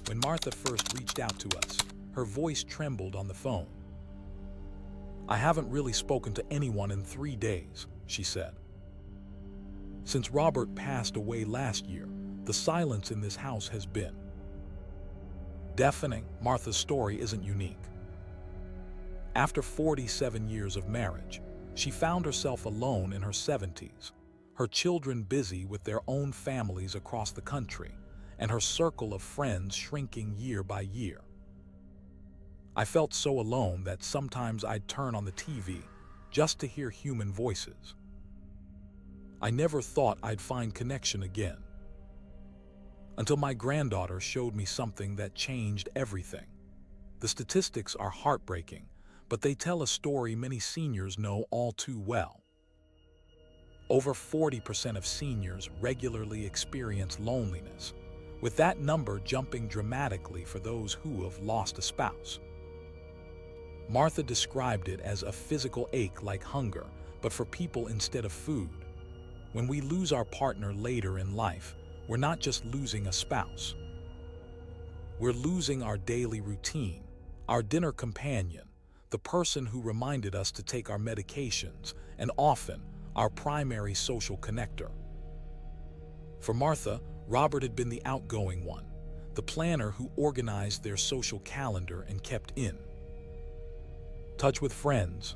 When Martha first reached out to us, her voice trembled on the phone. "I haven't really spoken to anyone in 3 days," she said. "Since Robert passed away last year, the silence in this house has been deafening." Martha's story isn't unique. After 47 years of marriage, she found herself alone in her 70s, her children busy with their own families across the country, and her circle of friends shrinking year by year. "I felt so alone that sometimes I'd turn on the TV just to hear human voices. I never thought I'd find connection again. Until my granddaughter showed me something that changed everything. The statistics are heartbreaking, but they tell a story many seniors know all too well. Over 40% of seniors regularly experience loneliness, with that number jumping dramatically for those who have lost a spouse. Martha described it as a physical ache like hunger, but for people instead of food. When we lose our partner later in life, we're not just losing a spouse. We're losing our daily routine, our dinner companion, the person who reminded us to take our medications, and often our primary social connector. For Martha, Robert had been the outgoing one, the planner who organized their social calendar and kept in touch with friends.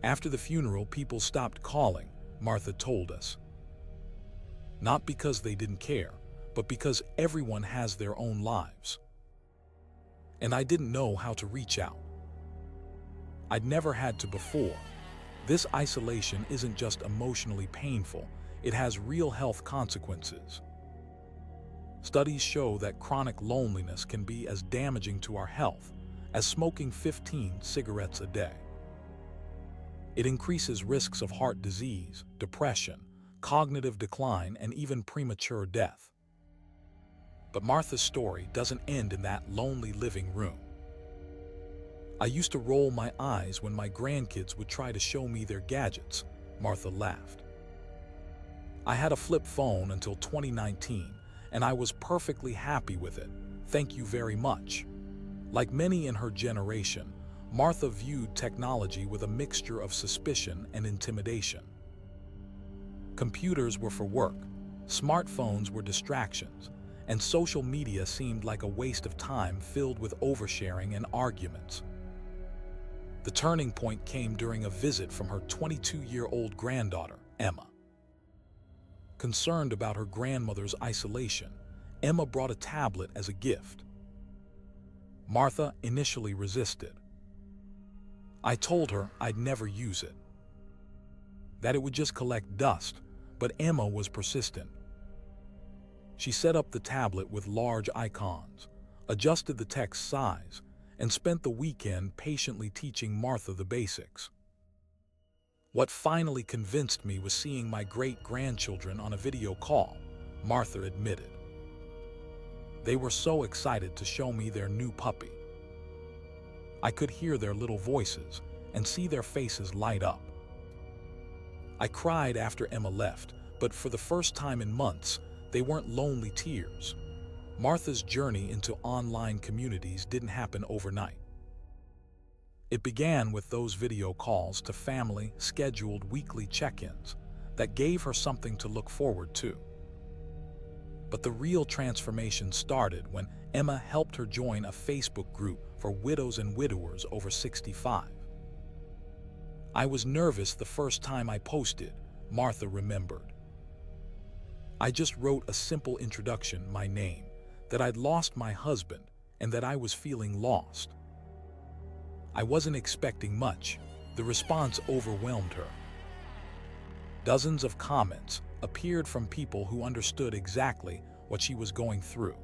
After the funeral, people stopped calling, Martha told us. Not because they didn't care, but because everyone has their own lives. And I didn't know how to reach out. I'd never had to before. This isolation isn't just emotionally painful, it has real health consequences. Studies show that chronic loneliness can be as damaging to our health as smoking 15 cigarettes a day. It increases risks of heart disease, depression, cognitive decline, and even premature death. But Martha's story doesn't end in that lonely living room. "I used to roll my eyes when my grandkids would try to show me their gadgets," Martha laughed. "I had a flip phone until 2019, and I was perfectly happy with it. Thank you very much." Like many in her generation, Martha viewed technology with a mixture of suspicion and intimidation. Computers were for work, smartphones were distractions, and social media seemed like a waste of time filled with oversharing and arguments. The turning point came during a visit from her 22-year-old granddaughter, Emma. Concerned about her grandmother's isolation, Emma brought a tablet as a gift. Martha initially resisted. "I told her I'd never use it, that it would just collect dust," but Emma was persistent. She set up the tablet with large icons, adjusted the text size, and spent the weekend patiently teaching Martha the basics. "What finally convinced me was seeing my great-grandchildren on a video call," Martha admitted. "They were so excited to show me their new puppy. I could hear their little voices and see their faces light up. I cried after Emma left, but for the first time in months, they weren't lonely tears." Martha's journey into online communities didn't happen overnight. It began with those video calls to family, scheduled weekly check-ins that gave her something to look forward to. But the real transformation started when Emma helped her join a Facebook group for widows and widowers over 65. "I was nervous the first time I posted," Martha remembered. "I just wrote a simple introduction, my name, that I'd lost my husband and that I was feeling lost. I wasn't expecting much. The response overwhelmed her. Dozens of comments appeared from people who understood exactly what she was going through.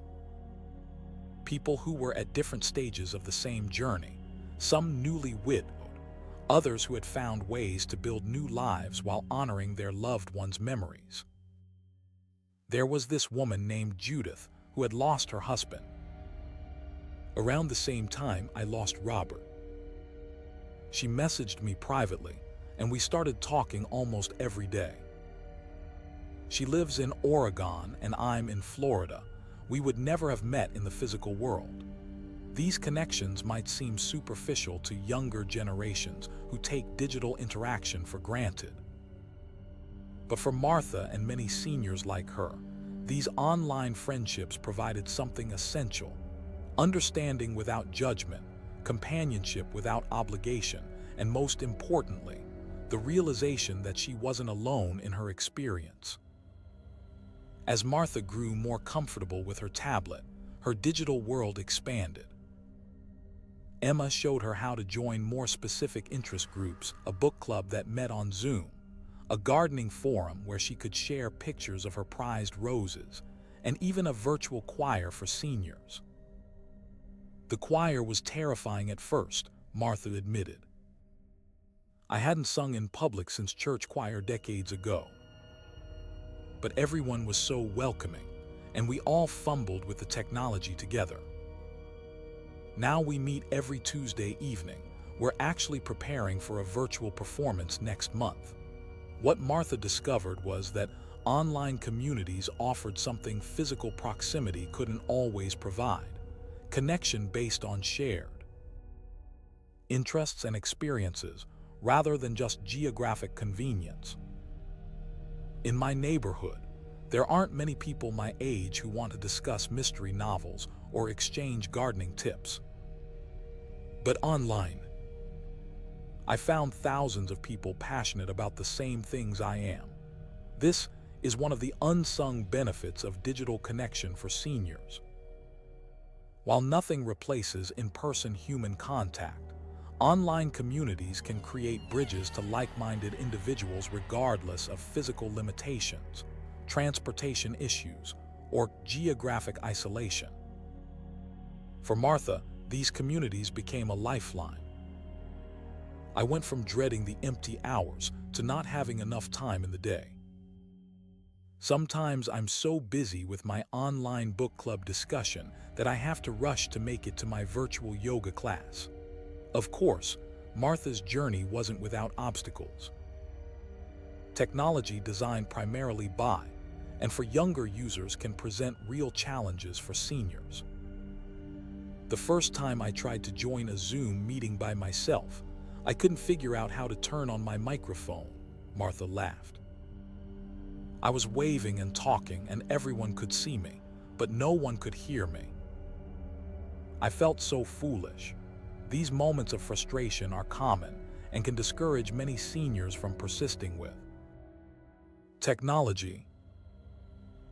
People who were at different stages of the same journey, some newly widowed, others who had found ways to build new lives while honoring their loved ones' memories. There was this woman named Judith who had lost her husband. Around the same time, I lost Robert. She messaged me privately, and we started talking almost every day. She lives in Oregon and I'm in Florida, we would never have met in the physical world. These connections might seem superficial to younger generations who take digital interaction for granted. But for Martha and many seniors like her, these online friendships provided something essential: understanding without judgment, companionship without obligation, and most importantly, the realization that she wasn't alone in her experience. As Martha grew more comfortable with her tablet, her digital world expanded. Emma showed her how to join more specific interest groups, a book club that met on Zoom, a gardening forum where she could share pictures of her prized roses, and even a virtual choir for seniors. The choir was terrifying at first, Martha admitted. I hadn't sung in public since church choir decades ago. But everyone was so welcoming, and we all fumbled with the technology together. Now we meet every Tuesday evening. We're actually preparing for a virtual performance next month. What Martha discovered was that online communities offered something physical proximity couldn't always provide: connection based on shared interests and experiences, rather than just geographic convenience. In my neighborhood, there aren't many people my age who want to discuss mystery novels or exchange gardening tips. But online, I found thousands of people passionate about the same things I am. This is one of the unsung benefits of digital connection for seniors. While nothing replaces in-person human contact, online communities can create bridges to like-minded individuals regardless of physical limitations, transportation issues, or geographic isolation. For Martha, these communities became a lifeline. I went from dreading the empty hours to not having enough time in the day. Sometimes I'm so busy with my online book club discussion that I have to rush to make it to my virtual yoga class. Of course, Martha's journey wasn't without obstacles. Technology designed primarily by and for younger users can present real challenges for seniors. The first time I tried to join a Zoom meeting by myself, I couldn't figure out how to turn on my microphone, Martha laughed. I was waving and talking and everyone could see me, but no one could hear me. I felt so foolish. These moments of frustration are common and can discourage many seniors from persisting with technology.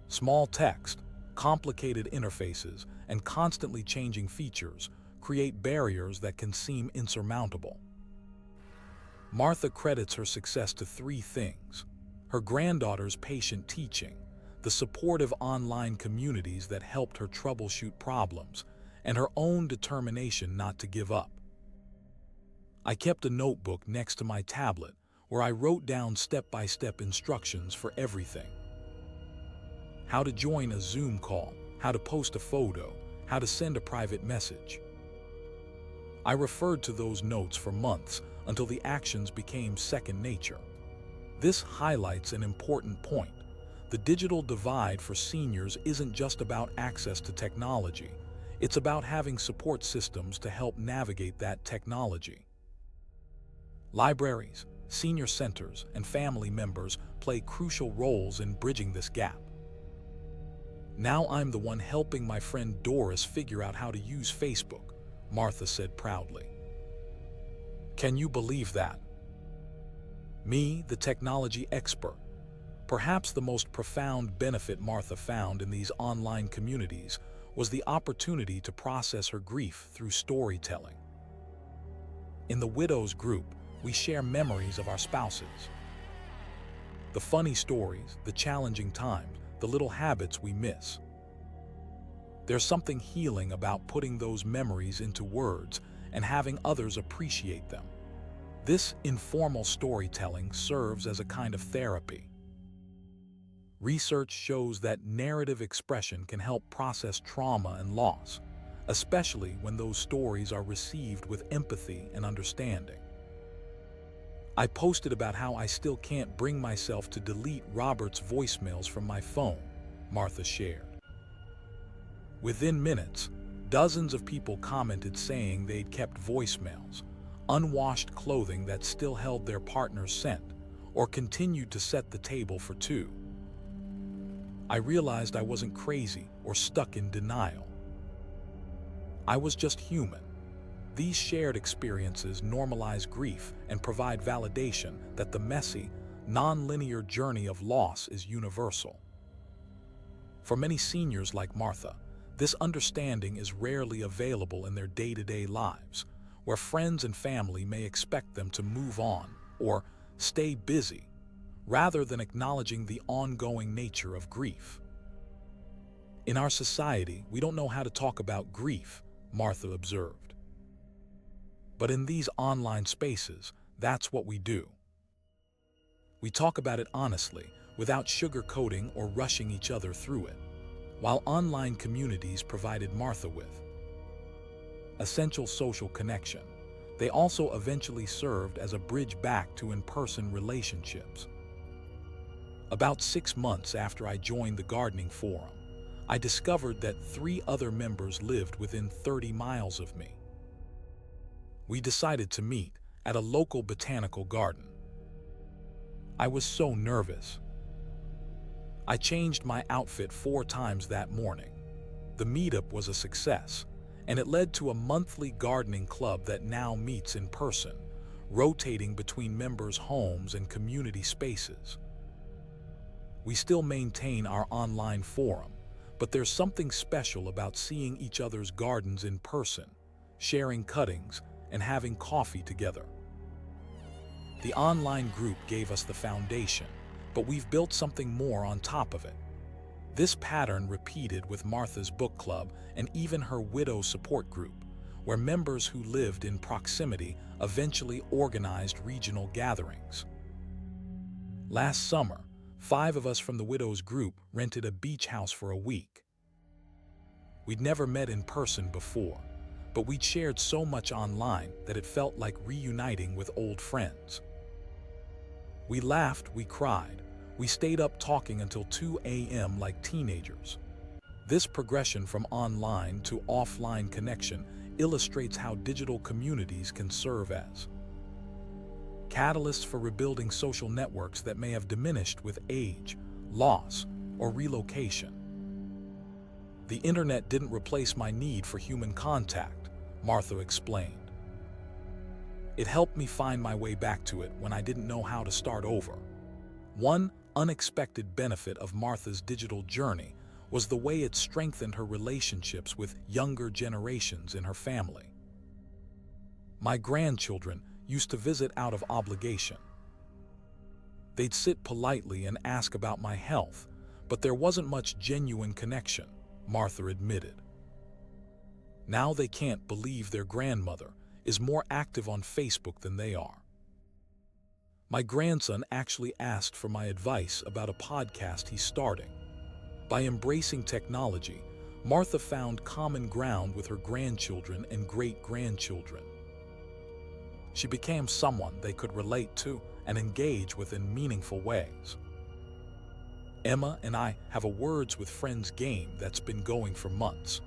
Small text, complicated interfaces, and constantly changing features create barriers that can seem insurmountable. Martha credits her success to three things: her granddaughter's patient teaching, the supportive online communities that helped her troubleshoot problems, and her own determination not to give up. I kept a notebook next to my tablet where I wrote down step-by-step instructions for everything: how to join a Zoom call, how to post a photo, how to send a private message. I referred to those notes for months until the actions became second nature. This highlights an important point. The digital divide for seniors isn't just about access to technology. It's about having support systems to help navigate that technology. Libraries, senior centers, and family members play crucial roles in bridging this gap. Now I'm the one helping my friend Doris figure out how to use Facebook, Martha said proudly. Can you believe that? Me, the technology expert. Perhaps the most profound benefit Martha found in these online communities was the opportunity to process her grief through storytelling. In the Widows group, we share memories of our spouses. The funny stories, the challenging times, the little habits we miss. There's something healing about putting those memories into words and having others appreciate them. This informal storytelling serves as a kind of therapy. Research shows that narrative expression can help process trauma and loss, especially when those stories are received with empathy and understanding. I posted about how I still can't bring myself to delete Robert's voicemails from my phone, Martha shared. Within minutes, dozens of people commented saying they'd kept voicemails, unwashed clothing that still held their partner's scent, or continued to set the table for two. I realized I wasn't crazy or stuck in denial. I was just human. These shared experiences normalize grief and provide validation that the messy, non-linear journey of loss is universal. For many seniors like Martha, this understanding is rarely available in their day-to-day lives, where friends and family may expect them to move on or stay busy, rather than acknowledging the ongoing nature of grief. In our society, we don't know how to talk about grief, Martha observed. But in these online spaces, that's what we do. We talk about it honestly, without sugarcoating or rushing each other through it. While online communities provided Martha with essential social connection, they also eventually served as a bridge back to in-person relationships. About 6 months after I joined the gardening forum, I discovered that 3 other members lived within 30 miles of me. We decided to meet at a local botanical garden. I was so nervous. I changed my outfit 4 times that morning. The meetup was a success, and it led to a monthly gardening club that now meets in person, rotating between members' homes and community spaces. We still maintain our online forum, but there's something special about seeing each other's gardens in person, sharing cuttings, and having coffee together. The online group gave us the foundation, but we've built something more on top of it. This pattern repeated with Martha's book club and even her widow support group, where members who lived in proximity eventually organized regional gatherings. Last summer, 5 of us from the widows group rented a beach house for a week. We'd never met in person before, but we'd shared so much online that it felt like reuniting with old friends. We laughed, we cried, we stayed up talking until 2 a.m. like teenagers. This progression from online to offline connection illustrates how digital communities can serve as catalysts for rebuilding social networks that may have diminished with age, loss, or relocation. The internet didn't replace my need for human contact, Martha explained. It helped me find my way back to it when I didn't know how to start over. One unexpected benefit of Martha's digital journey was the way it strengthened her relationships with younger generations in her family. My grandchildren used to visit out of obligation. They'd sit politely and ask about my health, but there wasn't much genuine connection, Martha admitted. Now they can't believe their grandmother is more active on Facebook than they are. My grandson actually asked for my advice about a podcast he's starting. By embracing technology, Martha found common ground with her grandchildren and great-grandchildren. She became someone they could relate to and engage with in meaningful ways. Emma and I have a Words with Friends game that's been going for months.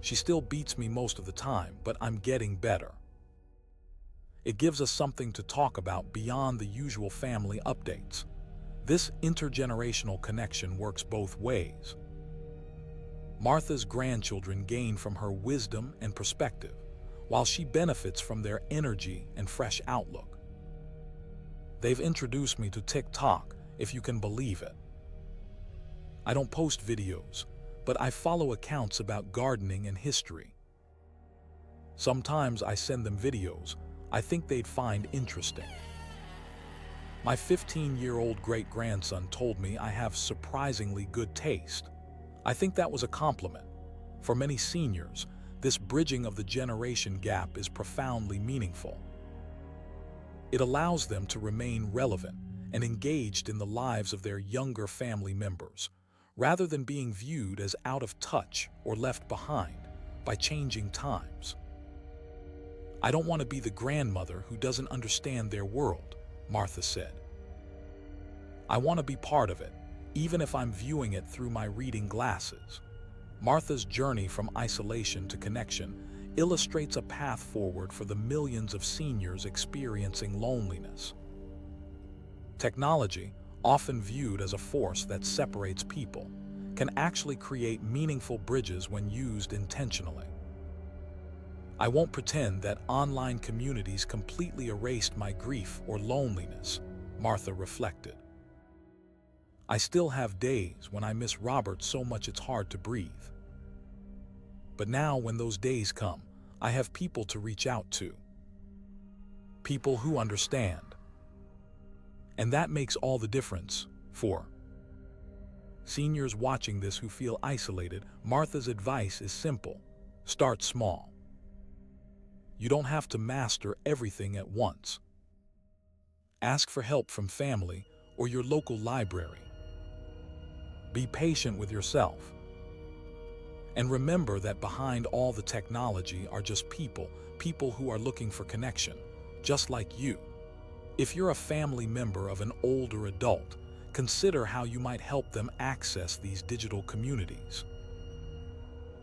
She still beats me most of the time, but I'm getting better. It gives us something to talk about beyond the usual family updates. This intergenerational connection works both ways. Martha's grandchildren gain from her wisdom and perspective, while she benefits from their energy and fresh outlook. They've introduced me to TikTok, if you can believe it. I don't post videos, but I follow accounts about gardening and history. Sometimes I send them videos I think they'd find interesting. My 15-year-old great-grandson told me I have surprisingly good taste. I think that was a compliment. For many seniors, this bridging of the generation gap is profoundly meaningful. It allows them to remain relevant and engaged in the lives of their younger family members, rather than being viewed as out of touch or left behind by changing times. I don't want to be the grandmother who doesn't understand their world, Martha said. I want to be part of it, even if I'm viewing it through my reading glasses. Martha's journey from isolation to connection illustrates a path forward for the millions of seniors experiencing loneliness. Technology, often viewed as a force that separates people, can actually create meaningful bridges when used intentionally. I won't pretend that online communities completely erased my grief or loneliness, Martha reflected. I still have days when I miss Robert so much it's hard to breathe. But now when those days come, I have people to reach out to. People who understand. And that makes all the difference for seniors watching this who feel isolated. Martha's advice is simple. Start small. You don't have to master everything at once. Ask for help from family or your local library. Be patient with yourself. And remember that behind all the technology are just people who are looking for connection, just like you. If you're a family member of an older adult, consider how you might help them access these digital communities.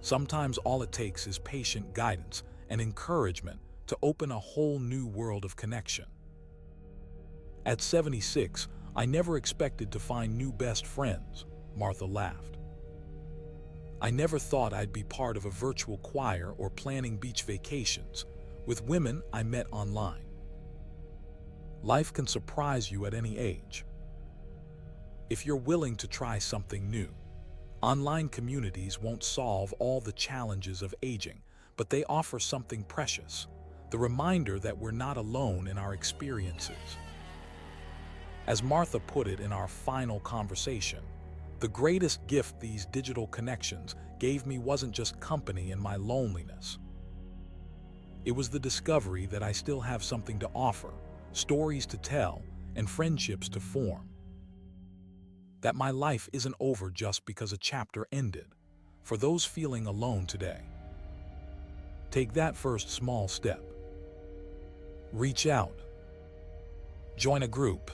Sometimes all it takes is patient guidance and encouragement to open a whole new world of connection. At 76, I never expected to find new best friends, Martha laughed. I never thought I'd be part of a virtual choir or planning beach vacations with women I met online. Life can surprise you at any age. If you're willing to try something new, online communities won't solve all the challenges of aging, but they offer something precious, the reminder that we're not alone in our experiences. As Martha put it in our final conversation, the greatest gift these digital connections gave me wasn't just company in my loneliness. It was the discovery that I still have something to offer, stories to tell, and friendships to form. That my life isn't over just because a chapter ended. For those feeling alone today, take that first small step. Reach out. Join a group.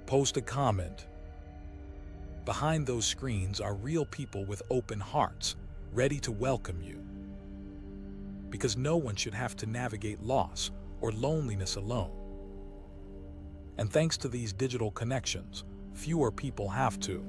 Post a comment. Behind those screens are real people with open hearts, ready to welcome you. Because no one should have to navigate loss or loneliness alone. And thanks to these digital connections, fewer people have to.